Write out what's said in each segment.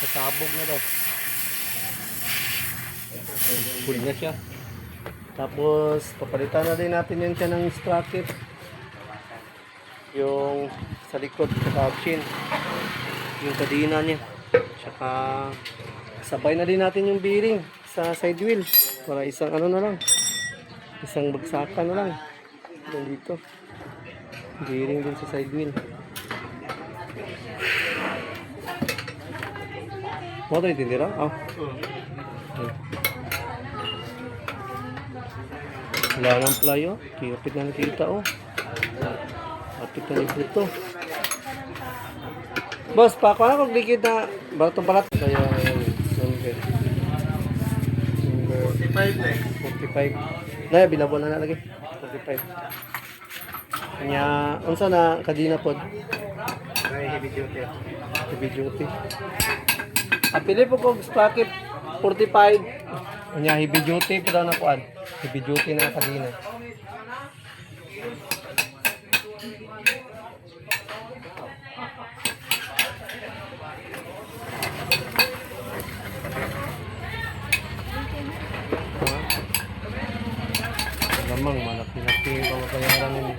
Kasabog na daw. Full na siya. Tapos, papalitan na din natin yun siya ng sprocket. Yung sa likod, sa chin. Yung kadina niya. Tsaka, sabay na din natin yung bearing sa side wheel. Para isang ano na lang. Isang bagsakan na lang. Dito. Bearing din sa side wheel. Mo ito itindira? Oh. Wala nang playo. Kapit na nakita oh. Kapit na nakita. Boss, pa ako na kung likid na baratong palat. Kaya number 45 na 45. Naya, bilabo na nalagay. 45. Kanya, unsa na kadina pod? Heavy duty. Heavy duty. Apili po kong sprocket 45. Kanya, heavy duty po daw na kuan. Heavy duty na kadina. Lamang, malaki-laki yung pamapayaran nila.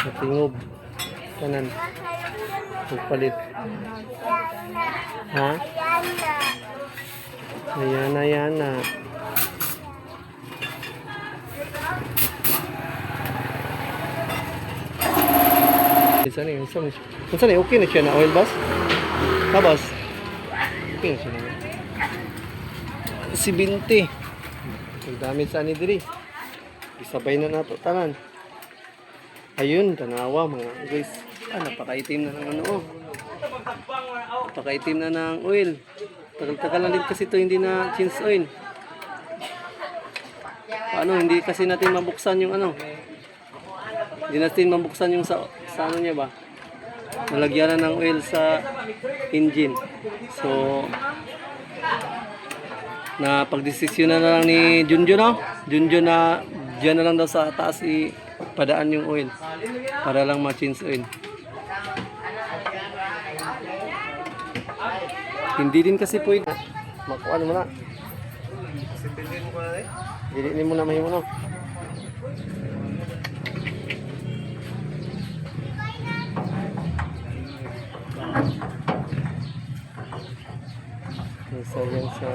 Natingob. Kanan. Pagpalit. Ha? Ayan na. Saan eh? Saan eh? Okay na siya na oil bus? Ha boss? Okay na siya na. Si Binti. Pagdamit sa ani diri. Isabay na nato tanan. Ayun, tanawa mga guys. Napakaitim na ng ano oh. Napakaitim na ng oil. Tagal-tagal na din kasi ito hindi na change oil. Paano, hindi kasi natin mabuksan yung ano. Hindi natin mabuksan yung sa ano niya ba. Nalagyan na ng oil sa engine. So, na pagdesisyon na lang ni Junjun no? Junjun na diyan na lang daw sa taas ipadaan yung oil para lang ma-change oil. Hindi din kasi pwede makuan mo na. Sipilin mo na eh. Dili mo na mahimo no. Sayang sa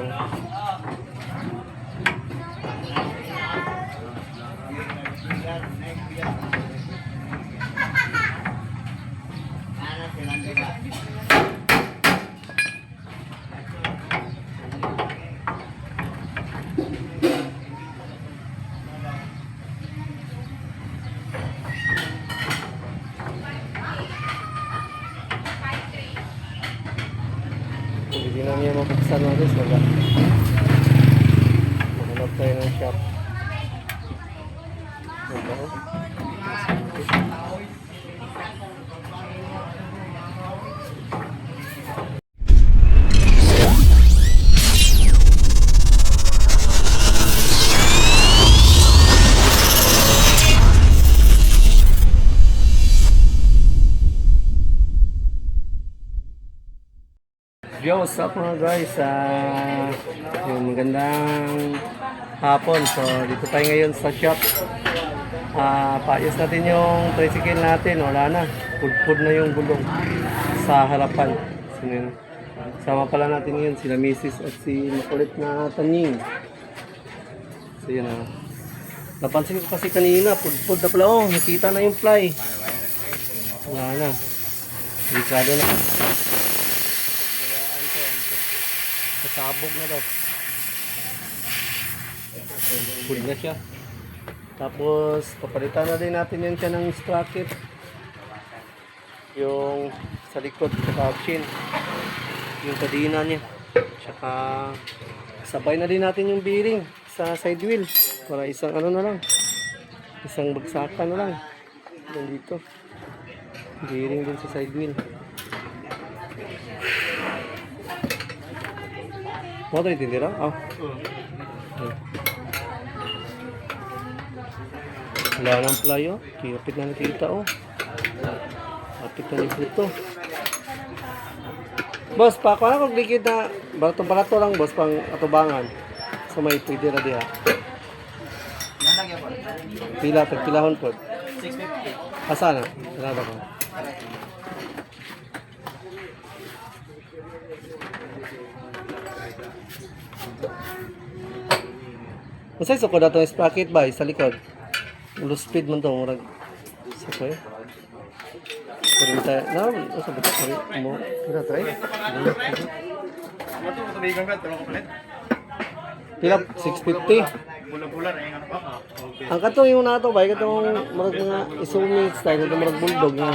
hindi na niya mabuksan mo guys, wala. Mahanap tayo ng shop. Wala. Yo, what's up mga guys? Yung magandang hapon. So, dito tayo ngayon sa shop. Paayos natin yung tricycle natin. Wala na. Pudpud na yung gulong sa harapan. So, sama pala natin ngayon sila Mrs. at si makulit na Tanying. So, yun na. Napansin ko kasi kanina, pudpud na pala. Oh, nakita na yung fly. Wala na. Delikado na. Kasabog na daw. Full na siya. Tapos, papalitan na din natin yun siya ng sprocket. Yung sa likod, sa chin. Yung kadina niya. Tsaka, sabay na din natin yung bearing sa side wheel. Para isang ano na lang. Isang bagsakan na lang. Dito. Bearing din sa side wheel. Mo ito itindira? Oh. Wala nang playo. Kapit na nakita oh. Kapit na ni Puto. Boss, pa kung ano kung likid na barato-barato lang, boss, pang atubangan. So may pwede na diha. Pila, pagpilahon po. 650. Asa na? Sarada ko. Masay so ko dato yung sprocket ba sa likod. Low speed man to murag. Sa ko eh. Kurinta na, sa bata mo. Kira try. Pila 650. Bulan-bulan ay ano pa. Ang katong yung nato ba katong murag mga isumi style katong murag bulldog nga.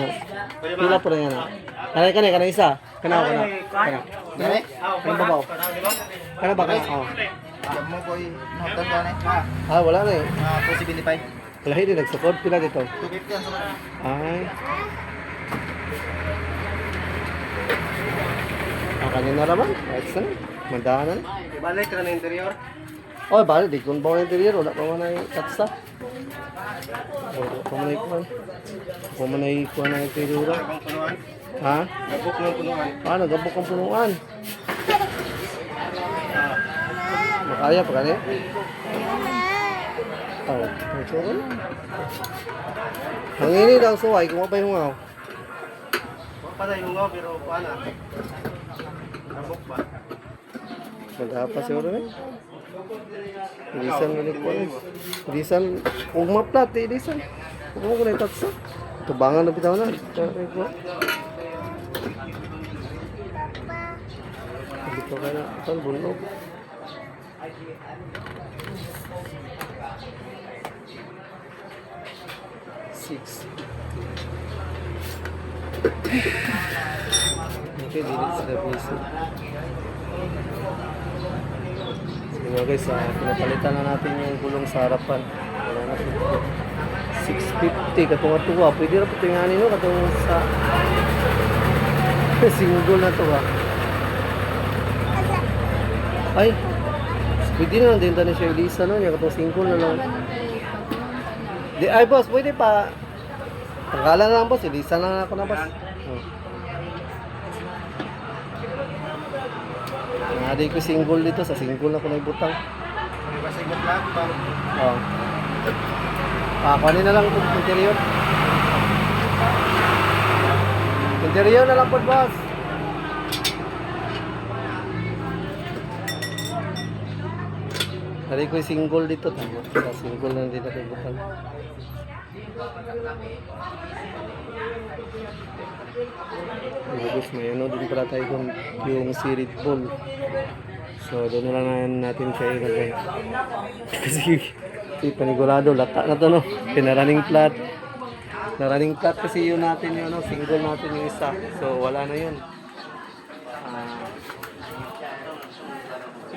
Pila pa rin yan. Kana isa. Kana. Dali. Kana babaw. Kana ba kana? Oh. Alam mo ko notan ka na. Wala na eh. 275. Wala hindi nagsukod pila dito. 250 ang sama. Ay. Kanina naman. Right na. Mandahanan. Balik ka na interior. Oh, balik di kun bawa interior wala pa man ay katsa. Wala pa man ay kuan. Pa man ay kuan ang interior. Ang punuan. Ha? Gabok ng punuan. Gabok ang punuan. Makaya pa kani? Oh, ito rin. Hangini lang suway kung mapay hungaw. Patay hungaw pero kuan na. Gabok ba? Magapa siguro eh. Ilisan ulit ko eh. Ilisan, kung maplat eh, ilisan. Kung mo ko na itatsa. Tubangan na bitaw na. Taray ko. Dito ka na. Ito, bunog. Okay, dilit sa piso. Sige guys, pinapalitan na natin yung gulong sa harapan. Wala na po. 650 katong tuwa. Pwede na po tingnan nyo katong sa single na to ba. Ay, pwede na lang din tayo siya ilisa no. Katong single na lang. Ay boss, pwede pa. Tanggalan na lang boss, ilisa na ako na boss. Nadi ko single dito, sa single na ko naibutang. Ano ba sigot lang pa? Oo. Kuhanin na lang itong interior. Interior na lang po, boss. Nadi ko single dito, tama. Sa single na din naibutang. Guys, may ano din pala tayo yung si Red Bull. So doon na lang natin siya ilagay. Kasi panigurado, lata na to no. Pinaraning plat. Naraning plat kasi yun natin yung ano, single natin yung isa. So wala na yun.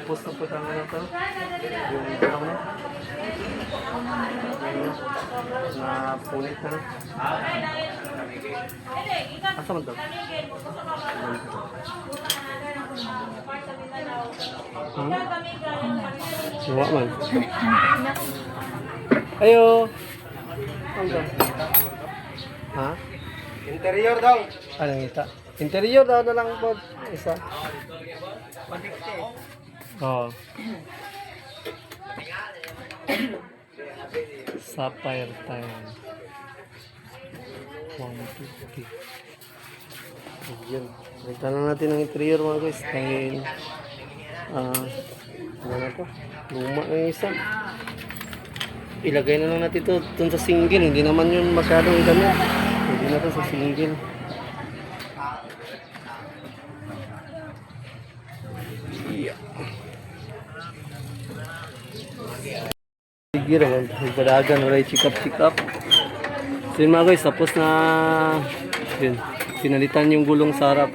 Post na po sa ano to. Yung ano na. Na punit na. Asa man to? Siwa man. Ayo. Ano? Ha? Interior daw. Anong ita? Interior daw na lang po. Isa. 150. Oo. Sapphire tile. 150. Ayan. Balitan na natin ang interior mga guys. Dahil, ano na to? Luma na yung isa. Ilagay na lang natin ito dun sa single. Hindi naman yun masyadong gamit. Hindi na ito sa single. Yeah. Sige naman. Nagpadagan. Wala yung check up. So yun mga guys. Tapos na yun. Pinalitan yung gulong sa harap.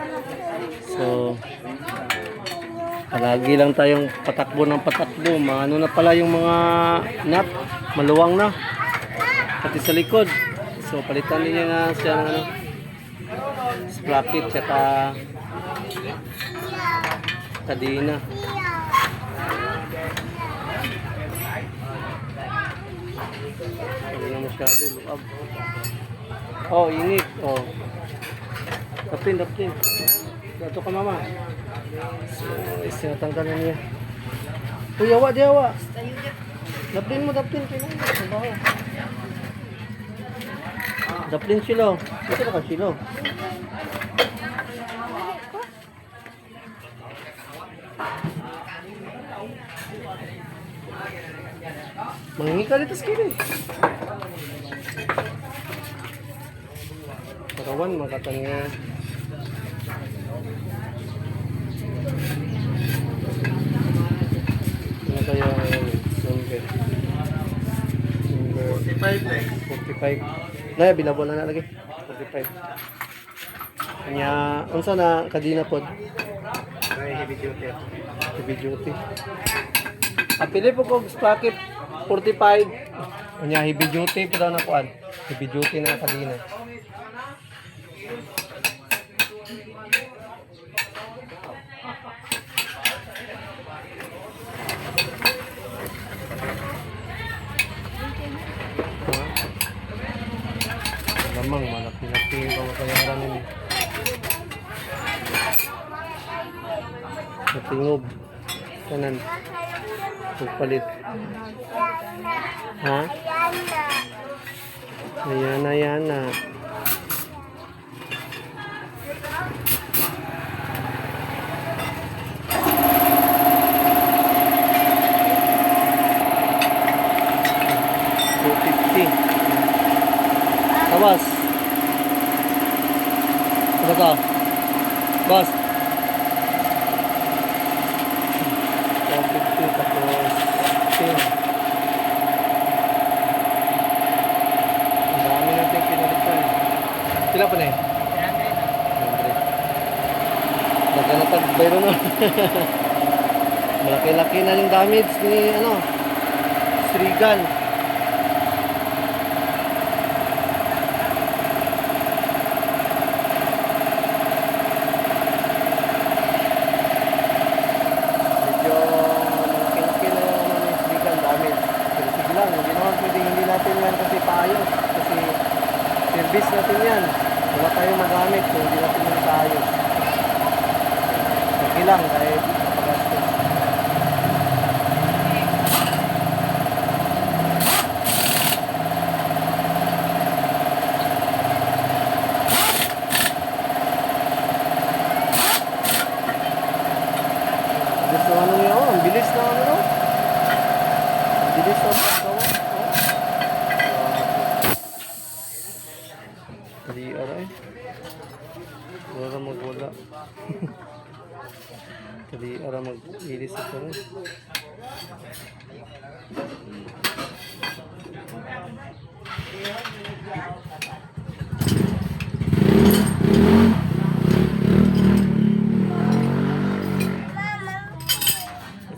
So palagi lang tayong patakbo ng patakbo. Maano na pala yung mga nut. Maluwang na. Pati sa likod. So palitan din na siya ng ano, sprocket tsaka kadena. Hindi na masyado luab. Oh, init. Oh. Daplin, daplin. Dato ka mama. So, isinatanggal na niya. Uy, awa, di awa. Daplin mo, daplin. Kailangan. Sabaw. Daplin silo. Ito na ka silo. Mangingi ka dito sa kiri. Pakawan, makatanya. Ano kaya number? Number 45 na eh. 45. Naya, bilabo na lagi. 45. Kanya, unsa na kadina pod? May heavy duty. Heavy duty. Apili po ko sprocket 45. Kanya, heavy duty po daw na kuan. Heavy duty na kadina. Lamang, malaki-laki yung pamapayaran nila. Natingob. Kanan. Pagpalit. Ha? Ayan, ayan na. Bas. Ano ka? Bas. 450 tapos 10. Ang dami natin pinalitan. Sila pa na eh? 100. Nagkanatag bayro na. Malaki-laki na yung damage ni ano, Srigan. Hindi natin yan kasi paayos. Kasi service natin yan. Wala tayong magamit kung hindi natin yan paayos. Okay lang kahit pagastos. Gusto ano niya, oh, ang bilis na ano, ang bilis na paggawa. Di aray. Wala magwala. Kadi ara mag-ilis ito rin.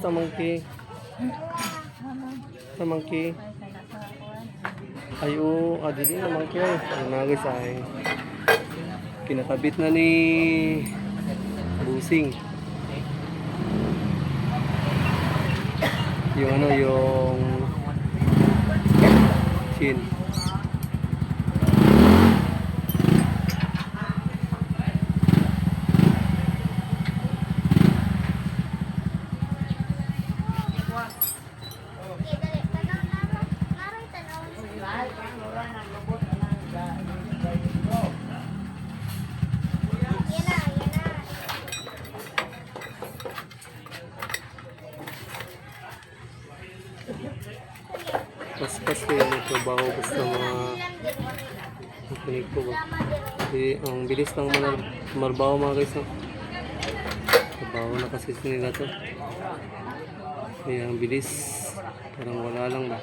Sa monkey. Sa monkey. Ayo, adili na monkey ay. Ang nagis ay kinakabit na ni Busing. Yung ano, yung chin. Pas-pas ko yung trabaho basta mga makinig ko ba. Ang bilis ng marbaho mga guys. No? Trabaho na kasi nila to. Kaya ang bilis. Parang wala lang ba.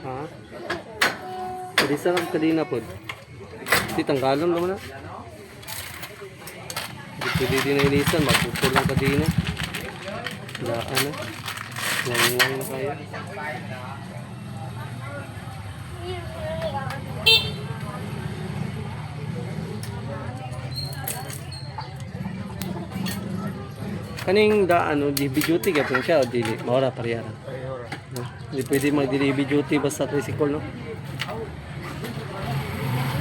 Ha? Bilis lang kadina po. Di tanggalon naman na. Pwede din na ilisan, magpupul lang kadina. Daan na. Wang-wang na kaya. Kaning da ano, DB duty ka siya o dili. Maura pariyaran. Ayora. No? Hindi pwede mag-DB duty basta tricycle, no?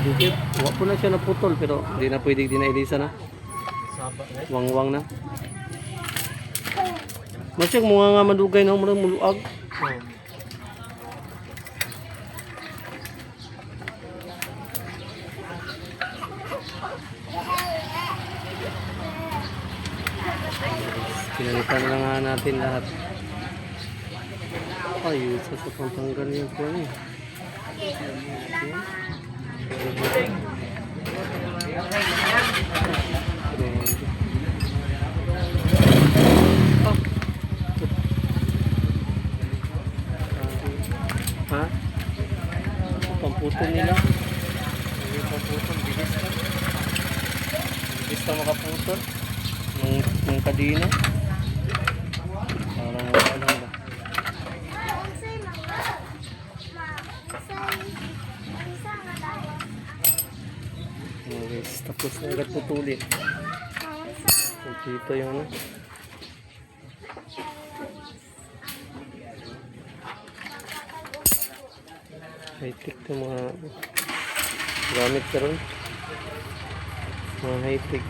Dito, wala po na siya naputol pero hindi na pwede dinailisa na. Saba na. Wang-wang na. Masyag mga nga madugay na murang muluag. Pinalitan na nga natin lahat. Ay, isa sa pangtanggal yung po niya. Ha? Pamputol nila. Yung pamputol, bilis na. Bilis na makaputol. Ng kadina. Parang wala lang ba. Okay, tapos na agad putulin. Dito yung ano. High-tech ito mga gamit ka ron. Mga high-tech.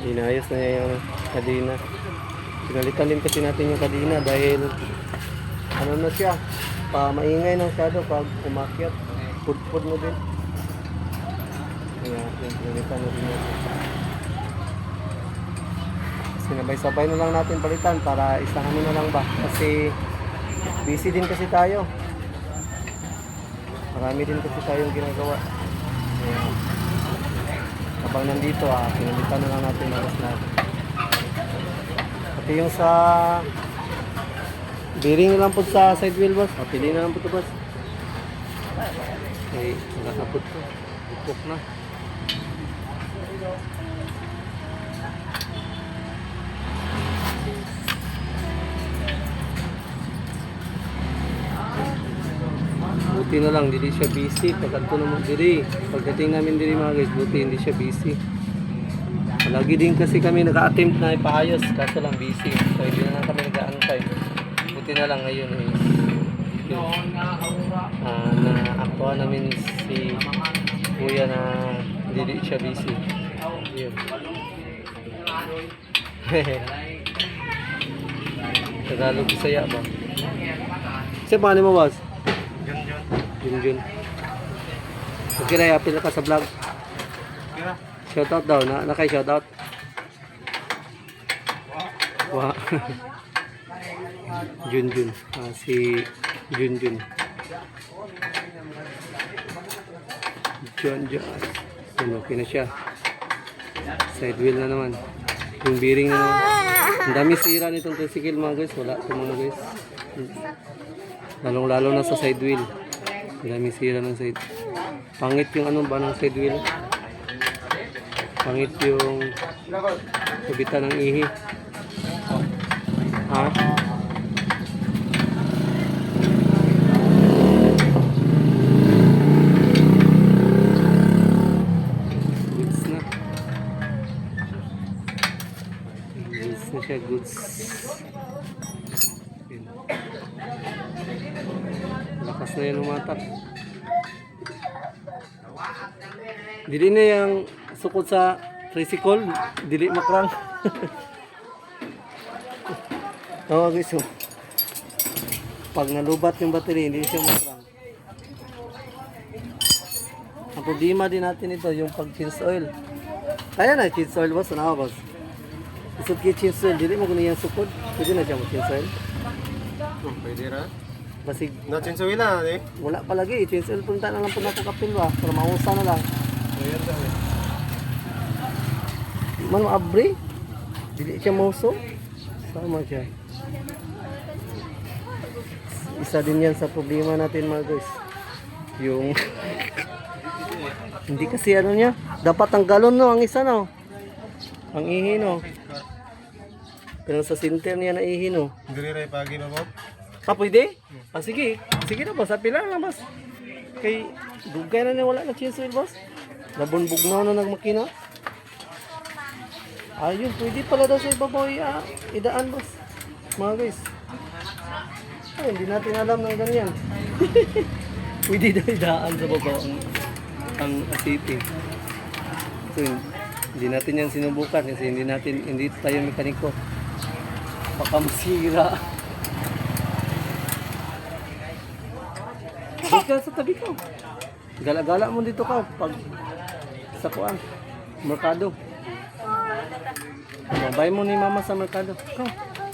Inayos na niya yung kadina. Pinalitan din kasi natin yung kadina dahil ano na siya, maingay na masyado pag umakyat. Pudpud mo din. Kaya pinalitan na din natin. Sinabay-sabay na lang natin palitan para isang ano na lang ba. Kasi busy din kasi tayo. Marami din kasi tayong ginagawa. Kaya, habang nandito pinalitan na lang natin ang natin. Pati yung sa bearing na lang po sa side wheel boss. Pili na lang po ito boss. Okay, nakapot po. Upok na. Buti na lang, hindi siya busy. Pagkanto naman diri. Pagdating namin diri mga guys, buti hindi siya busy. Lagi din kasi kami naka-attempt na ipaayos, kaso lang busy. So hindi na lang kami nag-aantay. Buti na lang ngayon na-aktuhan namin si Kuya na hindi siya busy. Yun. Tagalog Bisaya ba? Kasi paano mo boss? Junjun. Okay na, apil ka sa vlog. Shoutout daw, nakay shoutout. Wow. Junjun. Si Junjun. John. Okay na siya. Side wheel na naman. Yung bearing na naman. Ang dami sira nitong tricycle mga guys. Wala ito mga guys. Lalong-lalo na sa side wheel. Ang dami sira ng side. Pangit yung ano ba ng side wheel. Pangit yung kabitan ng ihi. Ha? Goods na. Goods na siya, goods. Lakas na yan umatak. Dili na yung sukod sa tricycle, dili makrang. Oo guys, so, pag nalubat yung battery, hindi siya makrang. Ang problema din natin ito, yung pag-change oil. Kaya na, change oil boss, ano boss? Isod kayo change oil, dili mo ganyan sukod, pwede na siya mag-change oil. Pwede ra. Basig, Natin sa wila, eh. wala pa lagi, change oil, punta na lang po natin kapil ba, para mausa na lang. Ayan daw, eh. Mano abre, dili siya mauso, sama siya. Isa din yan sa problema natin mga guys. Yung Hindi kasi ano niya. Dapat ang galon no, ang isa no. Ang ihi no. Pero sa center niya na ihi no. Diri ray pagi ba mo? Ah, pwede? Ah, sige. Sige na boss. Apila na boss. Kay dugay na niya wala na chance oil boss. Nabunbugnaw na nagmakina. Ayun, pwede pala daw sa ibabaw idaan boss. Mga guys. Ay, hindi natin alam ng ganyan. Pwede daw idaan sa babaw ang asiti. So, hindi natin yan sinubukan kasi hindi tayo mekaniko. Baka masira. Huwag ka sa tabi ko. Gala-gala mo dito ka pag sa kuan, merkado. Mabay mo ni mama sa merkado.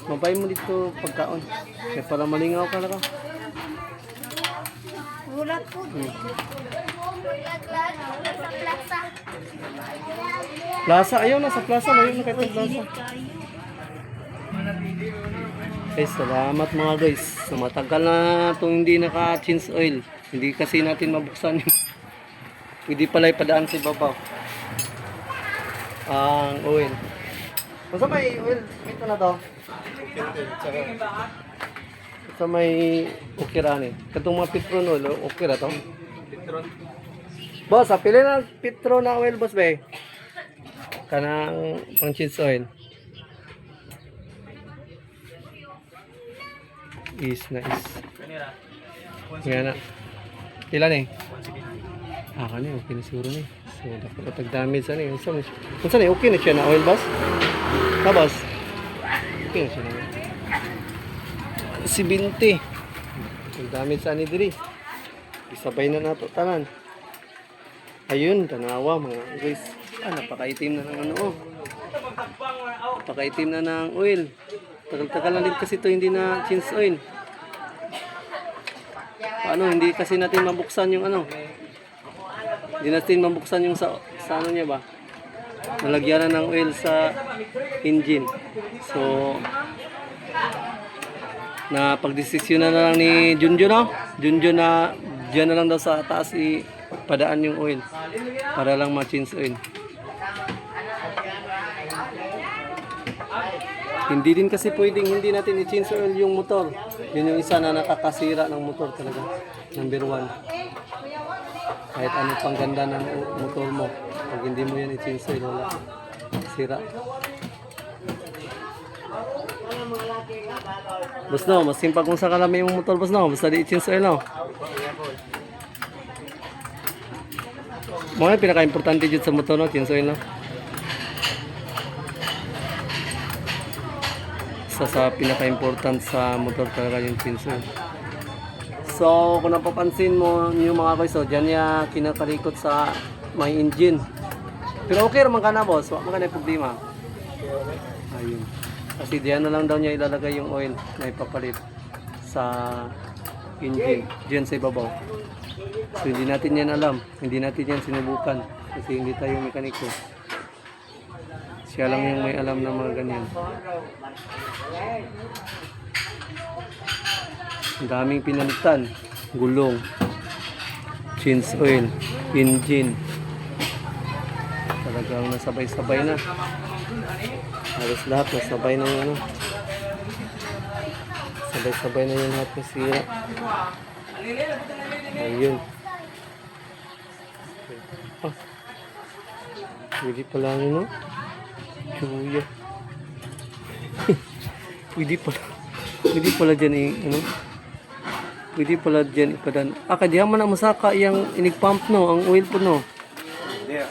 Mabay mo dito pagkaon. Kaya para malingaw ka na ka. Ulat po. Plaza, ayaw na sa plaza. Ayaw na kahit sa plaza. Okay, salamat mga guys. So, matagal na itong hindi naka-change oil. Hindi kasi natin mabuksan yung pwede pala ipadaan sa ibabaw ang oil. Basta may oil, ito na to. Basta may ukirani. Katong mga Petron oil, ukira to. Boss, pili na Petron na oil, boss be. Kanang pang cheese oil. Is nice. Yan na. Ilan eh? Ah, kani okay na siguro ni. So, dapat tag-damage sa ni. Unsa ni okay na siya na oil boss? Ha boss? Okay na siya na. Si 20. Tag-damage sa ni diri. Isabay na nato tanan. Ayun, tanawa mga guys. Napakaitim na ng ano oh. Napakaitim na ng oil. Tagal-tagal na din kasi ito hindi na change oil. Paano hindi kasi natin mabuksan yung ano. Hindi natin mabuksan yung sa ano niya ba. Nalagyan na ng oil sa engine. So na pagdesisyon na lang ni Junjun no. Junjun na diyan na lang daw sa taas ipadaan yung oil para lang ma-change oil. Hindi din kasi pwedeng hindi natin i-change oil yung motor. Yun yung isa na nakakasira ng motor talaga. Number 1. Kahit ano pang ganda ng motor mo, pag hindi mo yan i-change oil, wala. Sira. Boss no, mas simpag kung sa kalami yung motor, boss no. Basta di i-change oil no. Mga pinaka-importante dito sa motor no, change oil no. Sa pinaka-important sa motor talaga yung change oil. So, kung napapansin mo yung mga guys, so, dyan niya kinakalikot sa may engine. Pero okay naman ka na boss, wala ka na yung problema. Ayun. Kasi diyan na lang daw niya ilalagay yung oil na ipapalit sa engine, dyan sa ibabaw. So, hindi natin yan alam, hindi natin yan sinubukan kasi hindi tayo mekaniko. Siya lang yung may alam na mga ganyan. Ang daming pinalitan. Gulong, change oil, engine. Talagang nasabay-sabay na. Halos lahat nasabay na yung ano. Sabay-sabay na yung lahat ng sira. Ayun. Ah. Pwede pala ano. Chuya. Pwede pala dyan ano. Pwede pala dyan ipadan. Kadihan man ang masaka yung inig-pump no, ang oil po no. Yeah.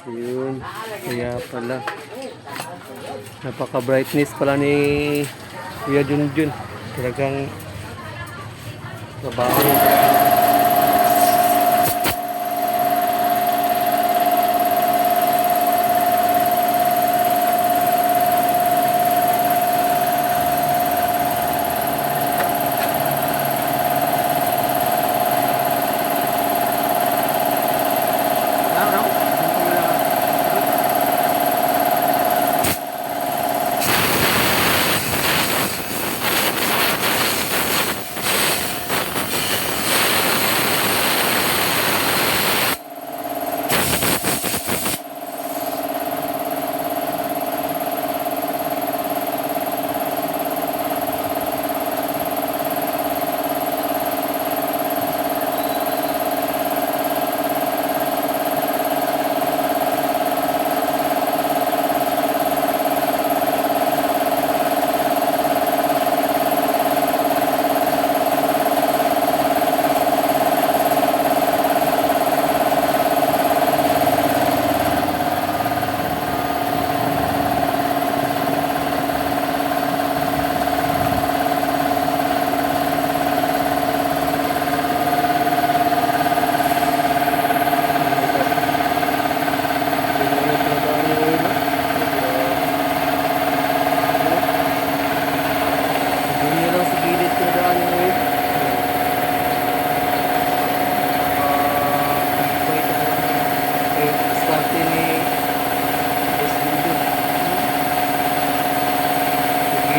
Ayun. Kaya pala. Napaka-brightness pala ni Kuya Junjun. Talagang trabaho.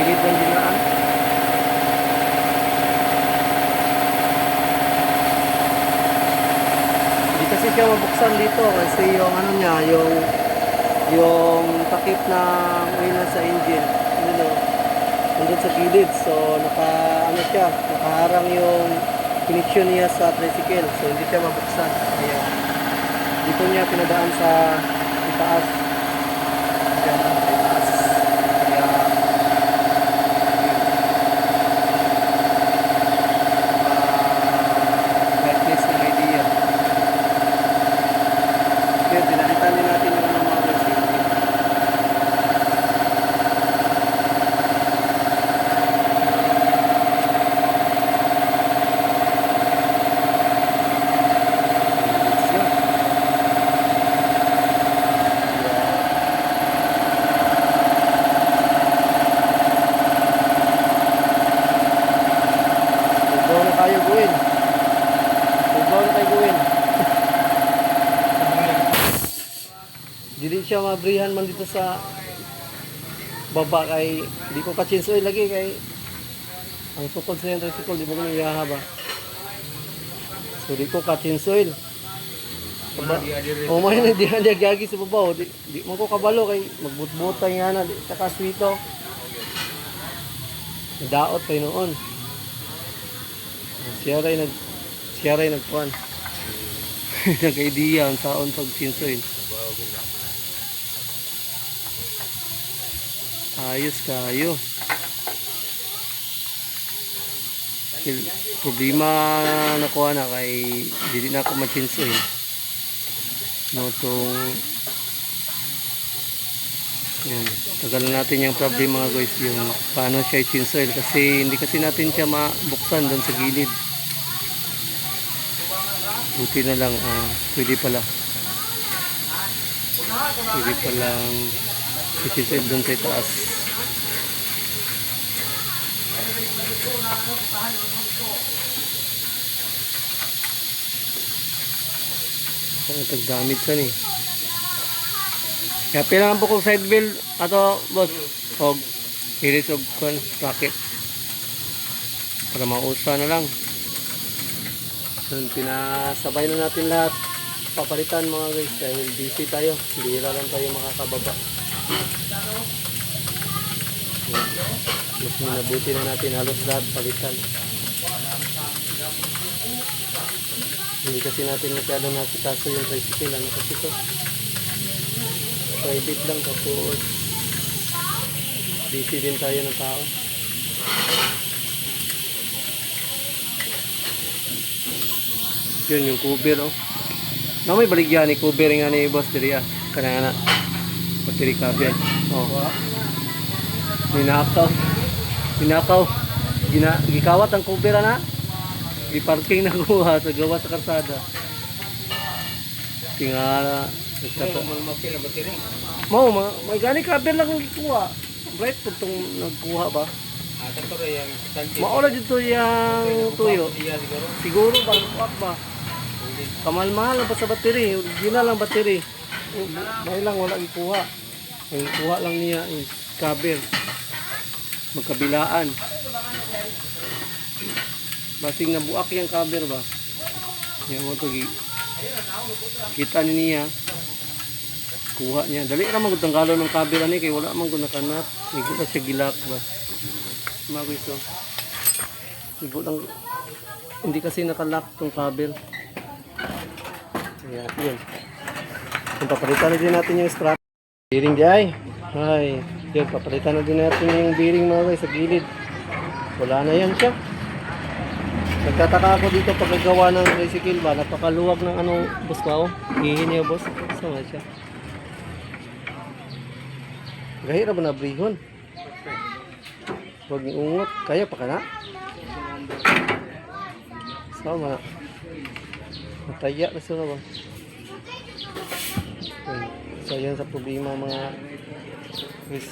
gilid ng dinaan. Hindi kasi siya mabuksan dito kasi yung ano niya, yung takip na oil sa engine, ano, nandun sa gilid. So ano siya, nakaharang yung connection niya sa tricycle. So hindi siya mabuksan. Kaya dito niya pinadaan sa itaas. Diyan sa itaas. Kaya at least ng idea. Kaya pinalitan din natin yung mga motors. Huwag na kayo gawin. Huwag na kayo gawin. Dili siya mabrihan man dito sa baba kay di ko ka-change oil lagi kay ang sukod sa yung tricycle di mo ko nang ba. So di ko ka-change oil. O may na di na gagi sa babaw. Di mo ko kabalo kay magbutbutay nga na. Saka swito. Daot kayo noon. Siya ray nagpuan. Nag-idea ang taon pag change oil. Ayos kayo. Problema nakuha na kay hindi na ako ma-change oil. No, yan. Tagal natin yung problem mga guys, yung paano siya i-change oil kasi hindi kasi natin siya mabuksan doon sa gilid. Buti na lang, pwede palang i-change oil doon sa itaas. Ang tagdamit sa ni. Kaya pilangan po kong side wheel ato boss og iris og kon bracket para mausa na lang. So, pinasabay na natin lahat papalitan mga guys dahil busy tayo, hindi lang tayo makakababa. Mas minabuti na natin halos lahat palitan. Hindi kasi natin masyadong nakitaso yung tricycle. Ano kasi ito? Private lang tapos busy din tayo ng tao. Yun yung cover oh. Na may baligyan ni cover nga ni boss diri ah. Kana na. Battery cover. Oh. Ninakaw. Gikawat ang cover na. Di parking na kuha sa gawa sa karsada. Tingala. May gani cover lang ang gikuha. Bright po itong nagkuha ba? Maula dito yung tuyo. Siguro ba? Kuwak ba? Kamal-mahal lang pa sa battery. Original lang battery. Dahil lang wala gikuha. Ang kuha lang niya is cover. Magkabilaan. Basing nabuak yung cover ba? Yan mo ito. Kita niya. Kuha niya. Dali naman kung tanggalon ng cover ani kay wala man kung nakanat. Higo na siya gilak ba? Mga gusto. Higo lang. Hindi kasi nakalock tong cover. Ayan. Yun. Kung papalitan na din natin yung strap. Bearing jay. Ay. Yun. Papalitan na din natin yung bearing mga guys sa gilid. Wala na yan siya. Nagtataka ako dito pagkagawa ng tricycle ba, napakaluwag ng ano, boss ko. Hihin niya boss. Saan siya? Gahira ba na brihon? Huwag niyo ungot. Kaya pa ka na? Sama na. Mataya na sila ba? So yan sa problema mga guys.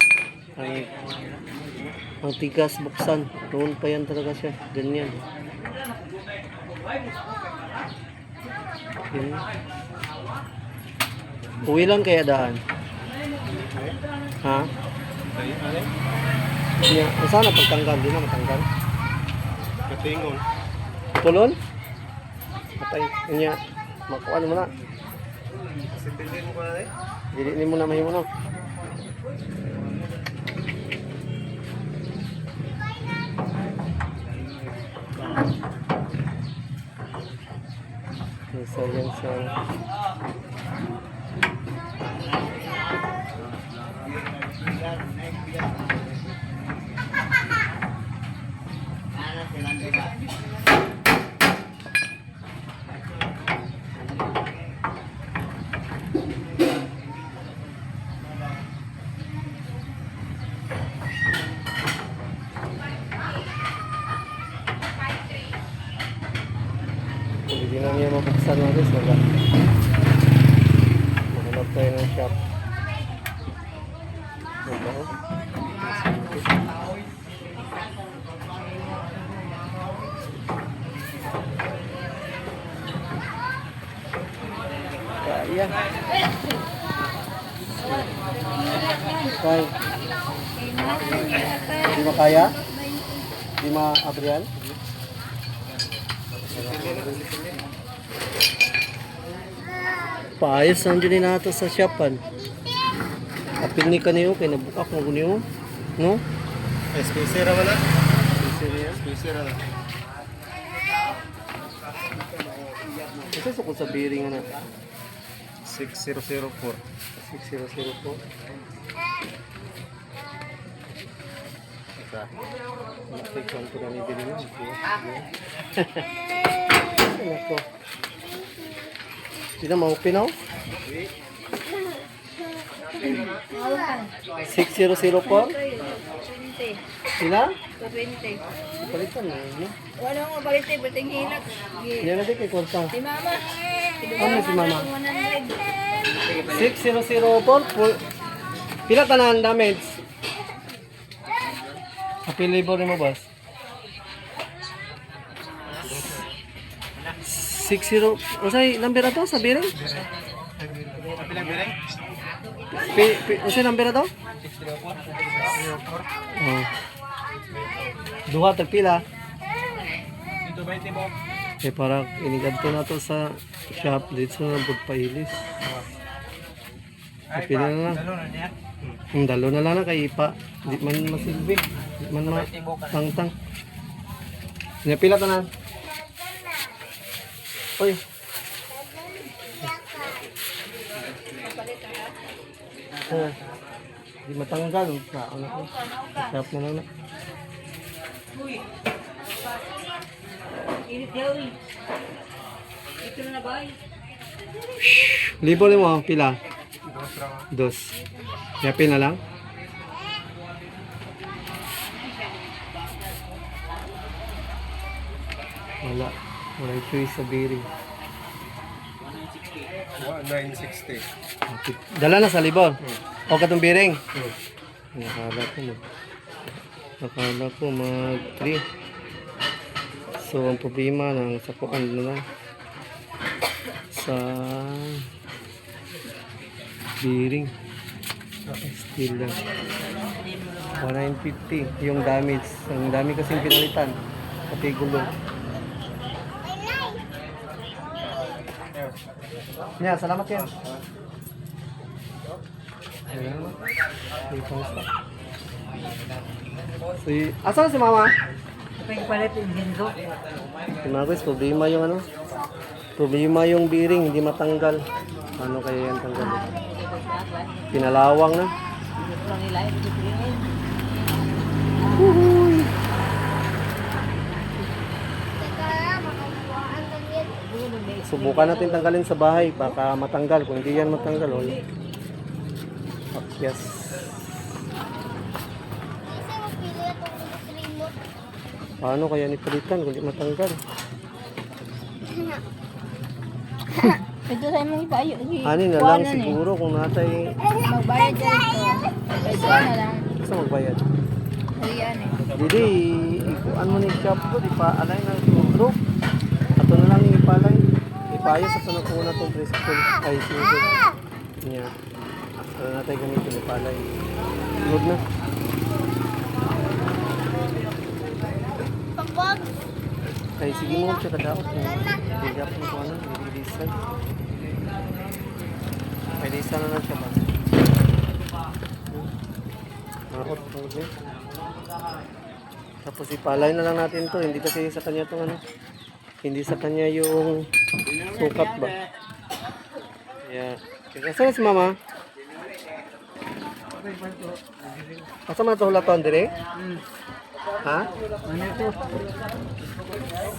Ang tigas buksan. Noon pa yan talaga siya. Ganyan. Yun. Uwi lang kaya daan? Ha? Nya, sana pagtanggal, di na matanggal. Katingon. Tulon? Matay. Nya, makuan mo na. Sipilin mo na eh. Dili mo na mahimo na. Isa yan sa... Hindi na niya mabuksan natin. Wala. Mahanap tayo ng shop. Ito. Kaya. Kaya. Di ba kaya? Di ma-abrian? Paayos ang dyan nato sa shopan. Apil ni kaniyo, kaya nabukak mo kaniyo. No? Spacer naman na. Spacer yan. Spacer na. Kasi sukod sa bearing na 6004. 6004. Ito. Nakikon ko na ni bearing yun. Ako. Hindi na maupin ako. 6004? 20. Sila? 20. Palitan na yun. Wala nga balite, bating hinak. Yan natin kay Kwarta. Si mama. Ano si mama? 100. 6004. Pila tanan damage? Apil labor mo boss? 60. Unsay number ato sa bearing? Pilang bilang? Unsay number ato? 604. Oh. Duha tag pila. Dito ba ito Bob? Eh para inigadto na to sa shop dito sa Budpailis. Pila na lang. Dalo na niya. Dalo na lang na kay ipa. Di man masilbi. Di man matangtang. Nya pila tanan? Oy. Oh. Di matanggal sa ano ko. Shop na lang na. Ito na ba? Libo mo pila? Dos. Kaya pila lang? Wala. Wala yung choice sa bearing. 1960. Dala na sa libon. O katong bearing. Nakala ko mag 3. So ang problema ng sakuan na lang sa bearing. Steel lang. 150 yung damage. Ang dami kasing pinalitan. Pati gulong. Nya, salamat yan. Salamat. Asan si mama? Palit yung ginto. Si Marcos, problema yung ano? Problema yung bearing, hindi matanggal. Ano kaya yan tanggal? Pinalawang na. Lang nila yung ginto. Subukan natin tanggalin sa bahay, baka matanggal. Kung hindi yan matanggal, wala. Yes. Paano kaya nipalitan kung di matanggal? Ito sa imong ipayo. Ano na lang siguro kung natay Magbayad dyan ito. Ito na lang. sa magbayad. Ayan eh. Dili, ikuan mo ni shop ko, di pa alay na siguro. Ato na lang ipalay. Ipayos sa tanong ko na itong preschool. Ay, single. Yan. Ano natin gamitin ipalay. Sunod na. Ay, sige mo, tsaka daot mo. Bigap mo kung ano, bilisan. Ay, lisa na lang siya ba? Maot, okay. Tapos ipalay na lang natin to, hindi kasi sa kanya itong ano. Hindi sa kanya yung sukat ba? Yeah. Saan si mama? Asa man ito hulaton dire? Ha? Ano ito?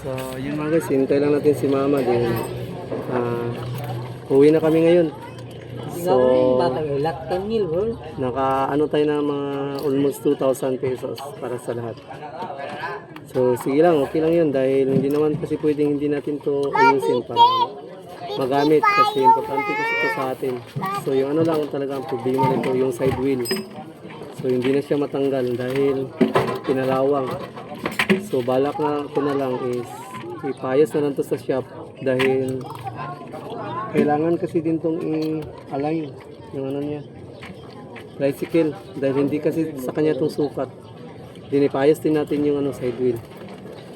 So, yun mga guys, hintay lang natin si mama din. Uwi na kami ngayon. So, naka ano tayo na mga almost 2,000 pesos para sa lahat. So, sige lang, okay lang yun dahil hindi naman kasi pwedeng hindi natin to ayusin para magamit kasi importante kasi ito sa atin. So, yung ano lang talaga ang problema nito, yung side wheel. So, hindi na siya matanggal dahil pinalawang. So, balak na ko na lang is ipayos na lang to sa shop dahil kailangan kasi din tong i-align yung ano niya tricycle dahil hindi kasi sa kanya itong sukat. Dinipayos din natin yung ano side wheel.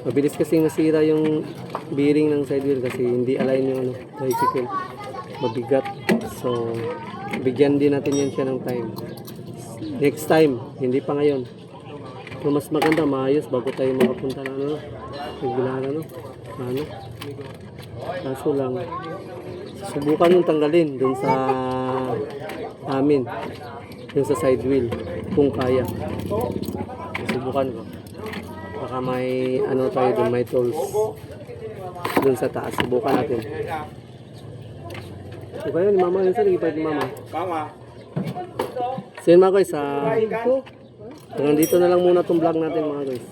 Mabilis kasi masira yung bearing ng side wheel kasi hindi align yung ano tricycle. Mabigat. So bigyan din natin yan siya ng time. Next time, hindi pa ngayon. So mas maganda maayos bago tayo makapunta na ano regular ano. Kaso lang subukan yung tanggalin dun sa amin yung sa side wheel kung kaya. Subukan ko. Baka may ano tayo dun, may tools dun sa taas. Subukan natin. So kaya ni mama, yun sa nagipad ni mama. So yun mga guys, hanggang dito na lang muna itong vlog natin mga guys.